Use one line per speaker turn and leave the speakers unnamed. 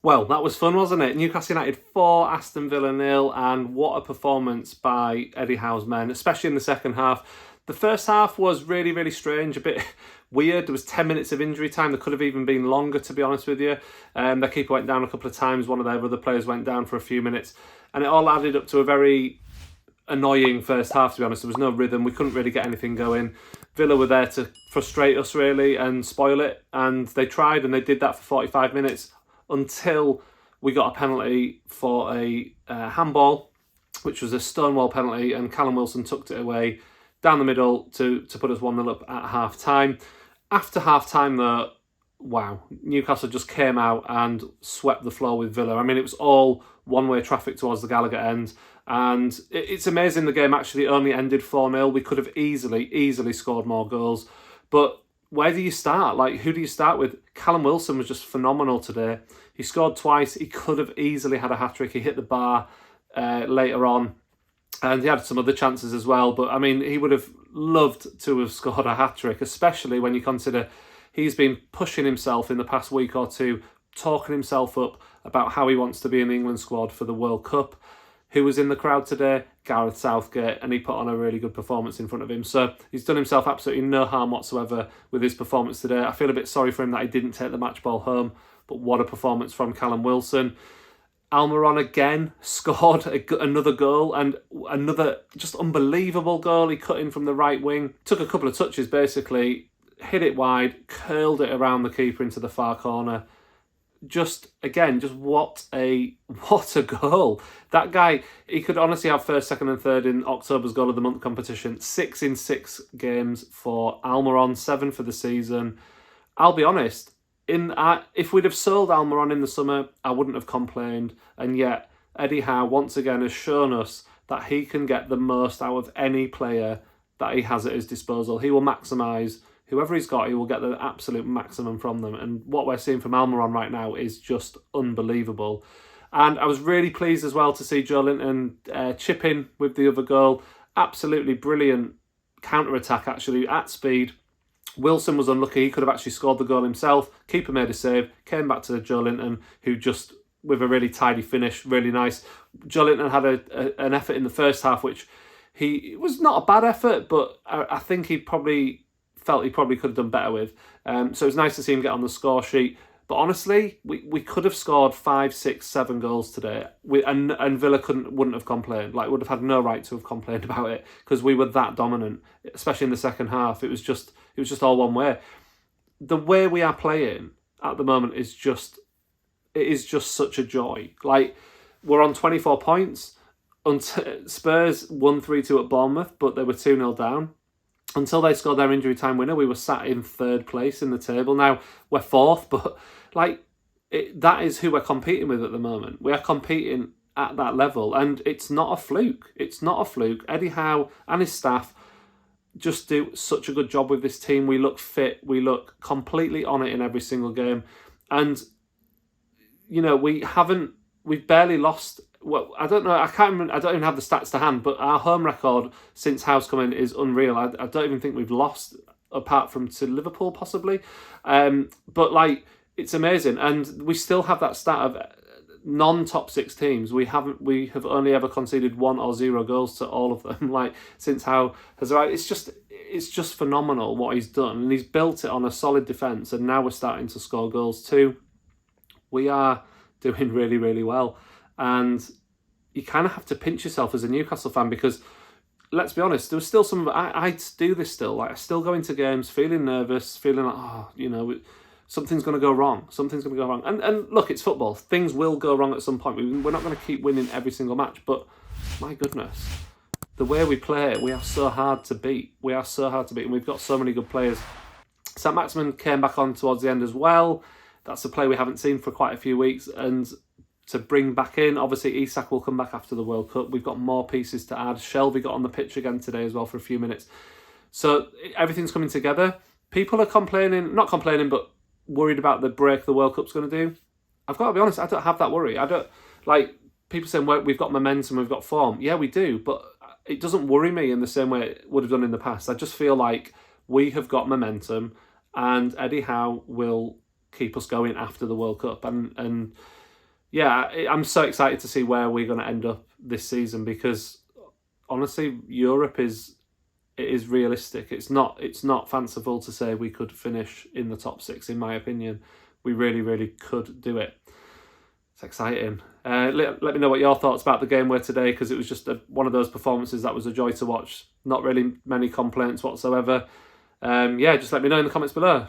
Well, that was fun, wasn't it? Newcastle United 4, Aston Villa 0, and what a performance by Eddie Howe's men, especially in the second half. The first half was really, really strange, a bit weird. There was 10 minutes of injury time. There could have even been longer, to be honest with you. Their keeper went down a couple of times. One of their other players went down for a few minutes. And it all added up to a very annoying first half, to be honest. There was no rhythm. We couldn't really get anything going. Villa were there to frustrate us, really, and spoil it. And they tried, and they did that for 45 minutes until we got a penalty for a handball, which was a stonewall penalty, and Callum Wilson tucked it away down the middle to put us 1-0 up at half-time. After half-time, though, wow, Newcastle just came out and swept the floor with Villa. I mean, it was all one-way traffic towards the Gallagher end, and it's amazing the game actually only ended 4-0. We could have easily scored more goals, but where do you start? Like, who do you start with? Callum Wilson was just phenomenal today. He scored twice. He could have easily had a hat-trick. He hit the bar later on, and he had some other chances as well. But, I mean, he would have loved to have scored a hat-trick, especially when you consider he's been pushing himself in the past week or two, talking himself up about how he wants to be in the England squad for the World Cup. Who was in the crowd today? Gareth Southgate, and he put on a really good performance in front of him. So he's done himself absolutely no harm whatsoever with his performance today. I feel a bit sorry for him that he didn't take the match ball home, but what a performance from Callum Wilson. Almirion again scored another goal, and another just unbelievable goal. He cut in from the right wing, took a couple of touches basically, hit it wide, curled it around the keeper into the far corner. Just what a goal. That guy, he could honestly have first, second and third in October's Goal of the Month competition. 6 in 6 games for Almirion, 7 for the season. I'll be honest, if we'd have sold Almirion in the summer, I wouldn't have complained. And yet, Eddie Howe once again has shown us that he can get the most out of any player that he has at his disposal. He will maximise whoever he's got, he will get the absolute maximum from them. And what we're seeing from Almirion right now is just unbelievable. And I was really pleased as well to see Joelinton chip in with the other goal. Absolutely brilliant counter-attack, actually, at speed. Wilson was unlucky. He could have actually scored the goal himself. Keeper made a save, came back to Joelinton, who just, with a really tidy finish, really nice. Joelinton had an effort in the first half, which it was not a bad effort, but I think he probably felt he probably could have done better with. So it was nice to see him get on the score sheet. But honestly, we could have scored 5, 6, 7 goals today, and Villa wouldn't have complained. Like, would have had no right to have complained about it, because we were that dominant, especially in the second half. It was just all one way. The way we are playing at the moment is just such a joy. Like, we're on 24 points. Spurs won 3-2 at Bournemouth, but they were 2-0 down. Until they scored their injury time winner, we were sat in 3rd place in the table. Now, we're 4th, but that is who we're competing with at the moment. We are competing at that level, and it's not a fluke. It's not a fluke. Eddie Howe and his staff just do such a good job with this team. We look fit. We look completely on it in every single game. And, you know, we've barely lost. Well, I don't know. I can't remember. I don't even have the stats to hand. But our home record since Howe's come in is unreal. I don't even think we've lost apart from to Liverpool possibly. But it's amazing, and we still have that stat of non-top 6 teams. We have only ever conceded 1 or 0 goals to all of them. Since Howe has arrived, it's just phenomenal what he's done, and he's built it on a solid defence. And now we're starting to score goals too. We are doing really, really well. And you kind of have to pinch yourself as a Newcastle fan, because let's be honest, there was still some. I do this still. I still go into games feeling nervous, feeling like, something's going to go wrong. Something's going to go wrong. And look, it's football. Things will go wrong at some point. We're not going to keep winning every single match. But my goodness, the way we play, we are so hard to beat. And we've got so many good players. Saint-Maximin came back on towards the end as well. That's a play we haven't seen for quite a few weeks. And to bring back in, obviously Isak will come back after the World Cup. We've got more pieces to add. Shelby got on the pitch again today as well for a few minutes. So everything's coming together. People are not complaining, but worried about the break the World Cup's going to do. I've got to be honest, I don't have that worry. I don't, people saying, well, we've got momentum, we've got form. Yeah, we do, but it doesn't worry me in the same way it would have done in the past. I just feel like we have got momentum, and Eddie Howe will keep us going after the World Cup. And yeah, I'm so excited to see where we're going to end up this season, because honestly, Europe is realistic. It's not fanciful to say we could finish in the top 6. In my opinion, we really could do it. It's exciting. Let me know what your thoughts about the game were today, because it was just one of those performances that was a joy to watch. Not really many complaints whatsoever. Yeah, just let me know in the comments below.